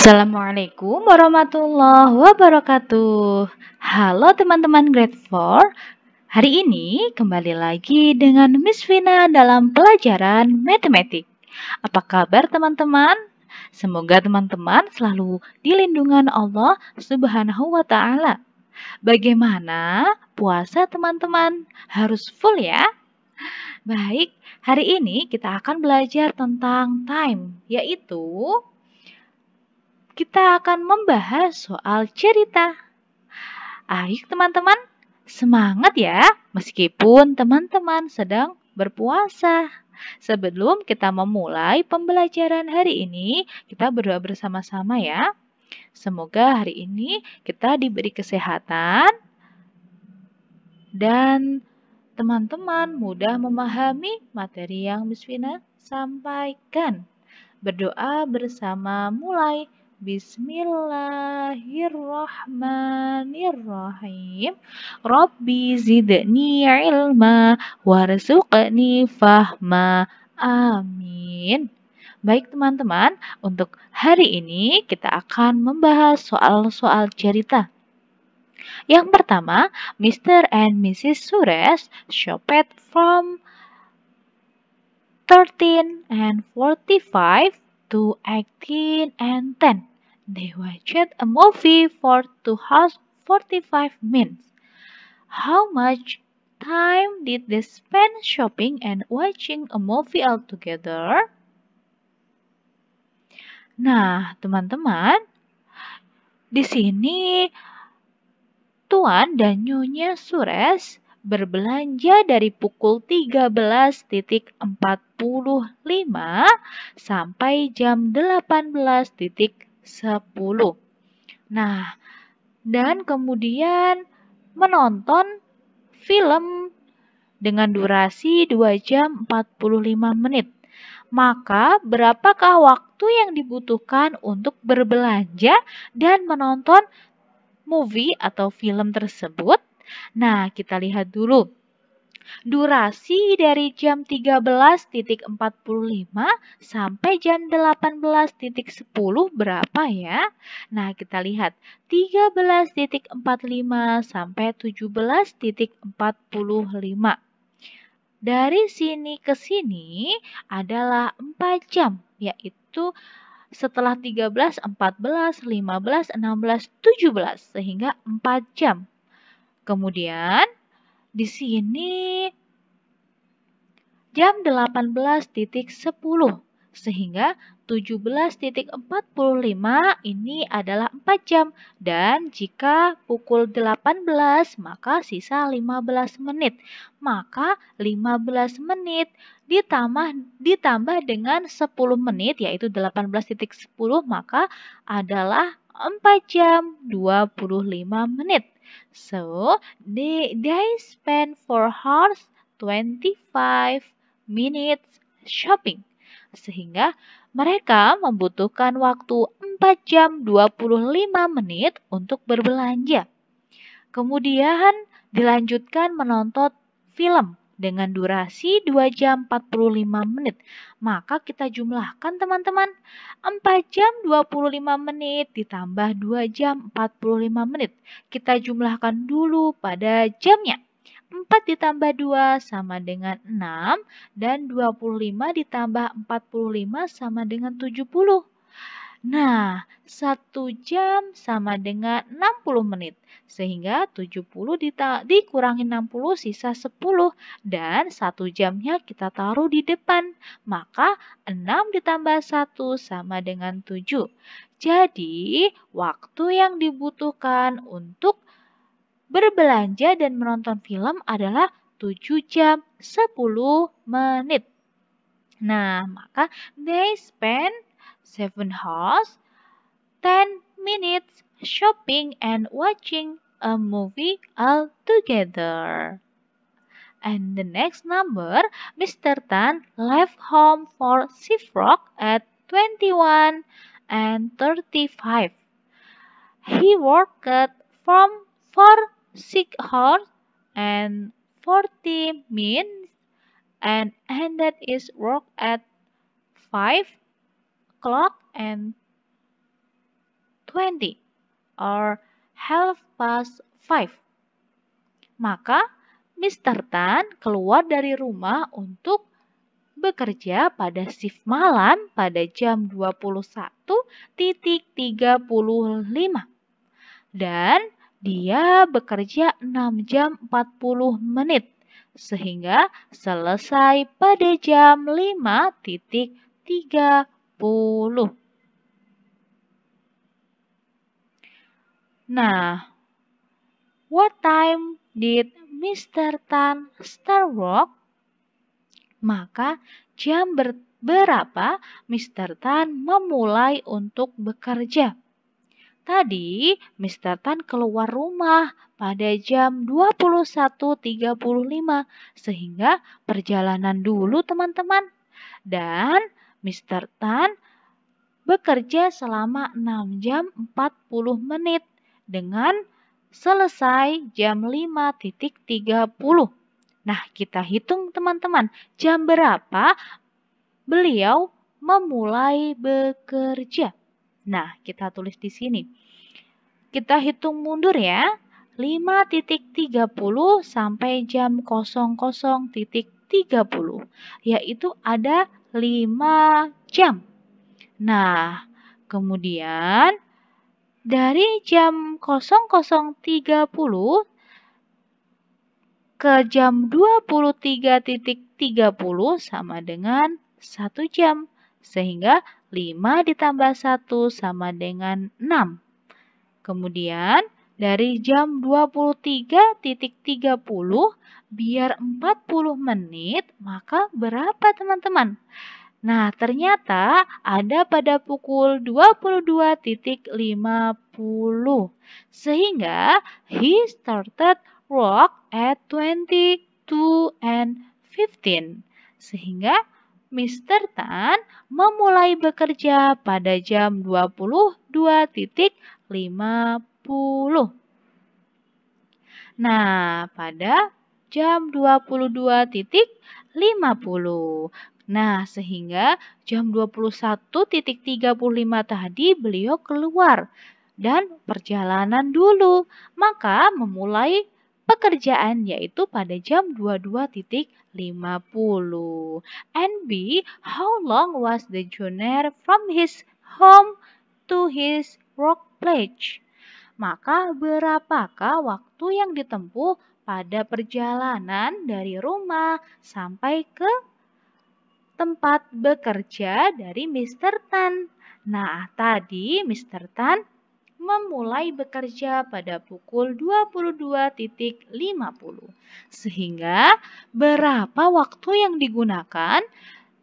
Assalamualaikum warahmatullahi wabarakatuh. Halo teman-teman grade 4. Hari ini kembali lagi dengan Miss Vina dalam pelajaran matematik. Apa kabar teman-teman? Semoga teman-teman selalu dilindungi Allah Subhanahu wa taala. Bagaimana puasa teman-teman? Harus full ya? Baik, hari ini kita akan belajar tentang time, yaitu kita akan membahas soal cerita. Ayo teman-teman, semangat ya meskipun teman-teman sedang berpuasa. Sebelum kita memulai pembelajaran hari ini, kita berdoa bersama-sama ya. Semoga hari ini kita diberi kesehatan dan teman-teman mudah memahami materi yang Miss Vina sampaikan. Berdoa bersama mulai. Bismillahirrahmanirrahim. Rabbi zidni ilma warzuqni fahma. Amin. Baik teman-teman, untuk hari ini kita akan membahas soal-soal cerita. Yang pertama, Mr. and Mrs. Suresh shopped from 13:45 to 18:10. They watched a movie for 2 hours 45 minutes. How much time did they spend shopping and watching a movie altogether? Nah, teman-teman, di sini Tuan dan Nyonya Suresh berbelanja dari pukul 13.45 sampai jam 18.10. Nah, dan kemudian menonton film dengan durasi 2 jam 45 menit. Maka, berapakah waktu yang dibutuhkan untuk berbelanja dan menonton movie atau film tersebut? Nah, kita lihat dulu. Durasi dari jam 13.45 sampai jam 18.10 berapa ya? Nah, kita lihat 13.45 sampai 17.45. Dari sini ke sini adalah 4 jam, yaitu setelah 13, 14, 15, 16, 17, sehingga 4 jam. Kemudian di sini jam 18.10 sehingga 17.45 ini adalah 4 jam. Dan jika pukul 18 maka sisa 15 menit. Maka 15 menit ditambah dengan 10 menit yaitu 18.10 maka adalah 4 jam 25 menit. So, they spend 4 hours 25 minutes shopping. Sehingga mereka membutuhkan waktu 4 jam 25 menit untuk berbelanja. Kemudian dilanjutkan menonton film dengan durasi 2 jam 45 menit. Maka kita jumlahkan teman-teman. 4 jam 25 menit ditambah 2 jam 45 menit. Kita jumlahkan dulu pada jamnya. 4 ditambah 2 sama dengan 6 dan 25 ditambah 45 sama dengan 70. Nah, 1 jam sama dengan 60 menit. Sehingga 70 dikurangi 60 sisa 10. Dan 1 jamnya kita taruh di depan. Maka 6 ditambah 1 sama dengan 7. Jadi, waktu yang dibutuhkan untuk berbelanja dan menonton film adalah 7 jam 10 menit. Nah, maka they spend 7 hours 10 minutes shopping and watching a movie all together. And the next number, Mr. Tan left home for Seafrog at 21:35. He worked from 6 hours and 40 minutes and ended his work at 5 o'clock and 4:20 or 5:30. Maka Mr. Tan keluar dari rumah untuk bekerja pada shift malam pada jam 21:35 dan dia bekerja 6 jam 40 menit sehingga selesai pada jam 5:30. Nah, what time did Mr. Tan start work? Maka jam berapa Mr. Tan memulai untuk bekerja? Tadi Mr. Tan keluar rumah pada jam 21:35 sehingga perjalanan dulu teman-teman. Dan Mr. Tan bekerja selama 6 jam 40 menit dengan selesai jam 5:30. Nah, kita hitung teman-teman, jam berapa beliau memulai bekerja. Nah, kita tulis di sini. Kita hitung mundur ya. 5:30 sampai jam 00:30, yaitu ada 5 jam. Nah, kemudian dari jam 00:30 ke jam 23:30 sama dengan 1 jam. Sehingga 5 ditambah 1 sama dengan 6. Kemudian dari jam 23:30 biar 40 menit, maka berapa teman-teman? Nah, ternyata ada pada pukul 22:50. Sehingga he started work at 22:15. Sehingga Mr. Tan memulai bekerja pada jam 22:50. Nah, pada jam 22:50. Nah, sehingga jam 21:35 tadi beliau keluar dan perjalanan dulu. Maka memulai pekerjaan yaitu pada jam 22:50. And B, how long was the journey from his home to his workplace? Maka berapakah waktu yang ditempuh pada perjalanan dari rumah sampai ke tempat bekerja dari Mr. Tan? Nah, tadi Mr. Tan memulai bekerja pada pukul 22:50. Sehingga berapa waktu yang digunakan?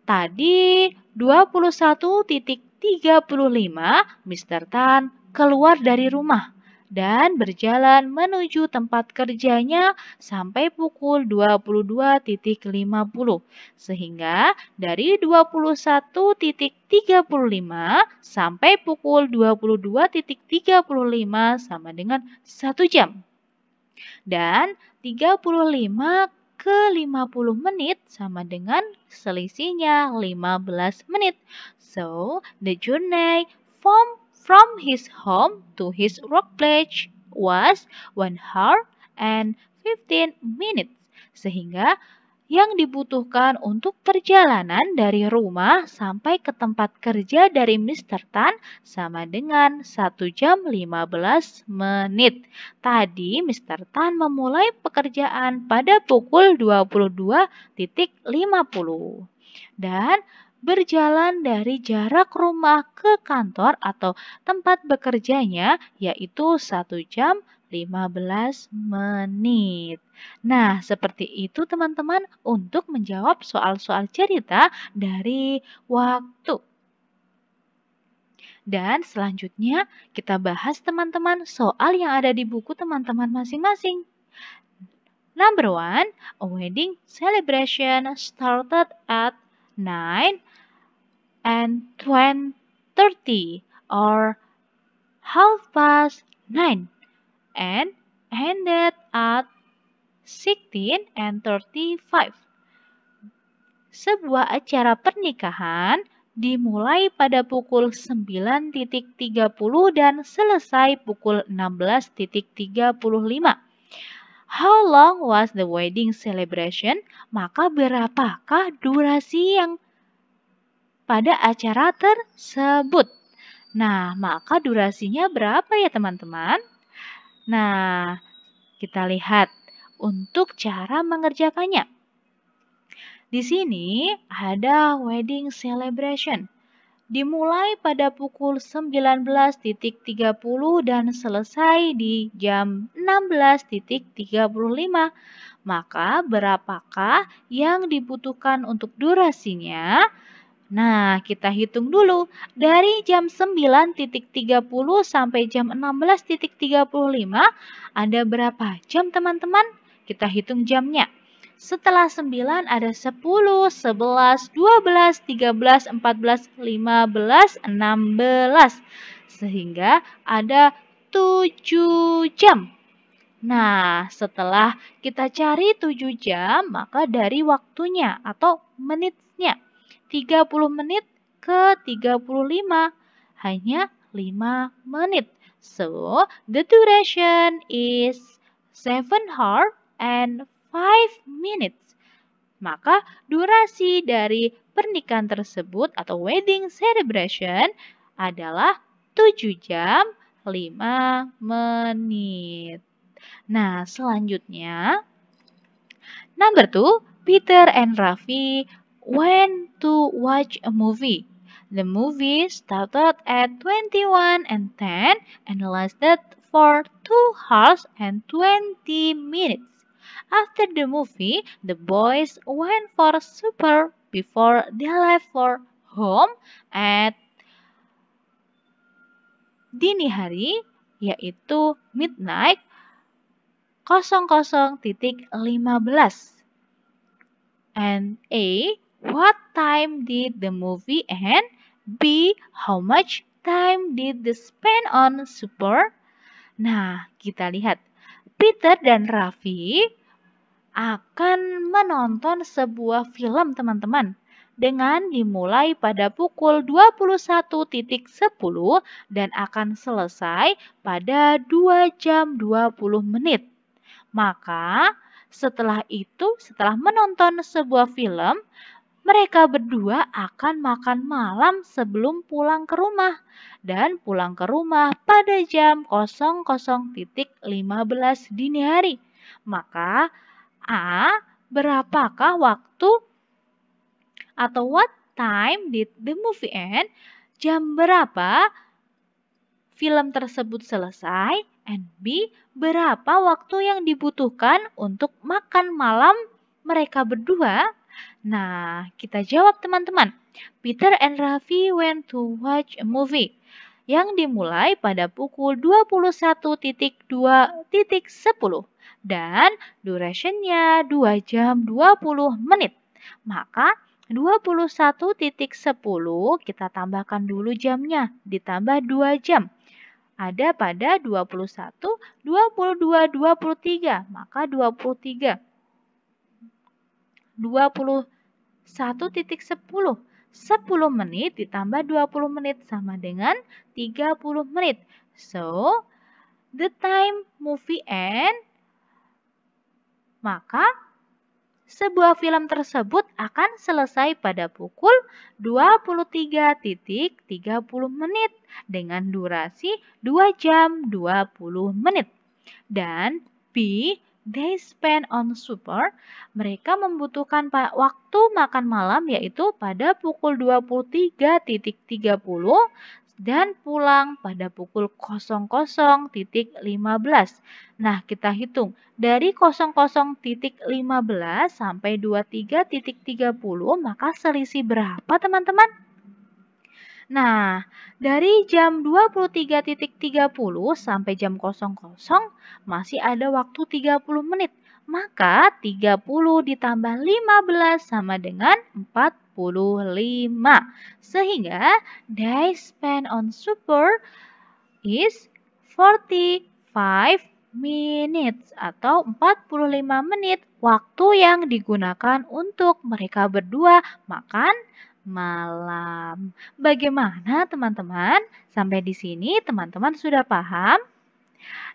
Tadi 21:35 Mr. Tan keluar dari rumah dan berjalan menuju tempat kerjanya sampai pukul 22:50. Sehingga dari 21:35 sampai pukul 22:35 sama dengan 1 jam. Dan 35 ke 50 menit sama dengan selisihnya 15 menit. So, the journey from his home to his workplace was 1 hour and 15 minutes. Sehingga yang dibutuhkan untuk perjalanan dari rumah sampai ke tempat kerja dari Mr. Tan sama dengan 1 jam 15 menit. Tadi Mr. Tan memulai pekerjaan pada pukul 22:50 dan berjalan dari jarak rumah ke kantor atau tempat bekerjanya yaitu 1 jam 15 menit. Nah, seperti itu teman-teman untuk menjawab soal-soal cerita dari waktu. Dan selanjutnya kita bahas teman-teman soal yang ada di buku teman-teman masing-masing. Number 1, a wedding celebration started at 9:20 or 9:30 and ended at 16:35. Sebuah acara pernikahan dimulai pada pukul 9.30 dan selesai pukul 16.35. How long was the wedding celebration? Maka berapakah durasi yang pada acara tersebut? Nah, maka durasinya berapa ya teman-teman? Nah, kita lihat untuk cara mengerjakannya. Di sini ada wedding celebration. Dimulai pada pukul 19.30 dan selesai di jam 16.35. Maka berapakah yang dibutuhkan untuk durasinya? Nah, kita hitung dulu. Dari jam 9.30 sampai jam 16.35 ada berapa jam teman-teman? Kita hitung jamnya. Setelah 9 ada 10, 11, 12, 13, 14, 15, 16. Sehingga ada 7 jam. Nah, setelah kita cari 7 jam, maka dari waktunya atau menitnya. 30 menit ke 35. Hanya 5 menit. So, the duration is 7 hours and 5 minutes. Maka durasi dari pernikahan tersebut atau wedding celebration adalah 7 jam 5 menit. Nah, selanjutnya number 2, Peter and Raffi went to watch a movie. The movie started at 21:10 and lasted for 2 hours and 20 minutes. After the movie, the boys went for supper before they left for home at dini hari, yaitu midnight 00:15. And A, what time did the movie end? B, how much time did they spend on supper? Nah, kita lihat. Peter dan Raffi akan menonton sebuah film, teman-teman. Dengan dimulai pada pukul 21.10 dan akan selesai pada 2 jam 20 menit. Maka setelah itu, setelah menonton sebuah film, mereka berdua akan makan malam sebelum pulang ke rumah. Dan pulang ke rumah pada jam 00:15 dini hari. Maka A, berapakah waktu atau what time did the movie end? Jam berapa film tersebut selesai? And B, berapa waktu yang dibutuhkan untuk makan malam mereka berdua? Nah, kita jawab teman-teman. Peter and Raffi went to watch a movie yang dimulai pada pukul 21.2.10 dan durationnya 2 jam 20 menit. Maka 21.10 kita tambahkan dulu jamnya, ditambah 2 jam. Ada pada 21, 22, 23. Maka 23. 21.10. 10 menit ditambah 20 menit sama dengan 30 menit. So, the time movie end, maka sebuah film tersebut akan selesai pada pukul 23.30 menit dengan durasi 2 jam 20 menit. Dan B, they spend on supper, mereka membutuhkan waktu makan malam yaitu pada pukul 23.30 dan pulang pada pukul 00:15. Nah, kita hitung dari 00:15 sampai 23.30, maka selisih berapa teman-teman? Nah, dari jam 23.30 sampai jam 00 masih ada waktu 30 menit. Maka 30 ditambah 15 sama dengan 45. Sehingga they spend on supper is 45 minutes atau 45 menit waktu yang digunakan untuk mereka berdua makan malam. Bagaimana teman-teman? Sampai di sini teman-teman sudah paham?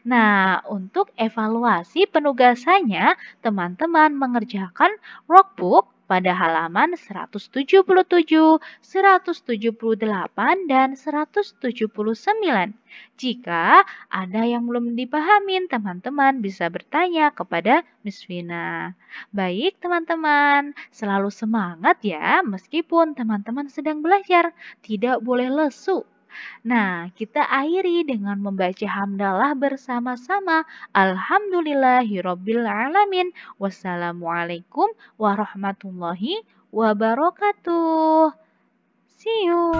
Nah, untuk evaluasi penugasannya, teman-teman mengerjakan workbook pada halaman 177, 178, dan 179. Jika ada yang belum dipahamin, teman-teman bisa bertanya kepada Miss Vina. Baik, teman-teman, selalu semangat ya meskipun teman-teman sedang belajar. Tidak boleh lesu. Nah, kita akhiri dengan membaca hamdalah bersama-sama. Alhamdulillahirabbil alamin. Wassalamualaikum warahmatullahi wabarakatuh. See you.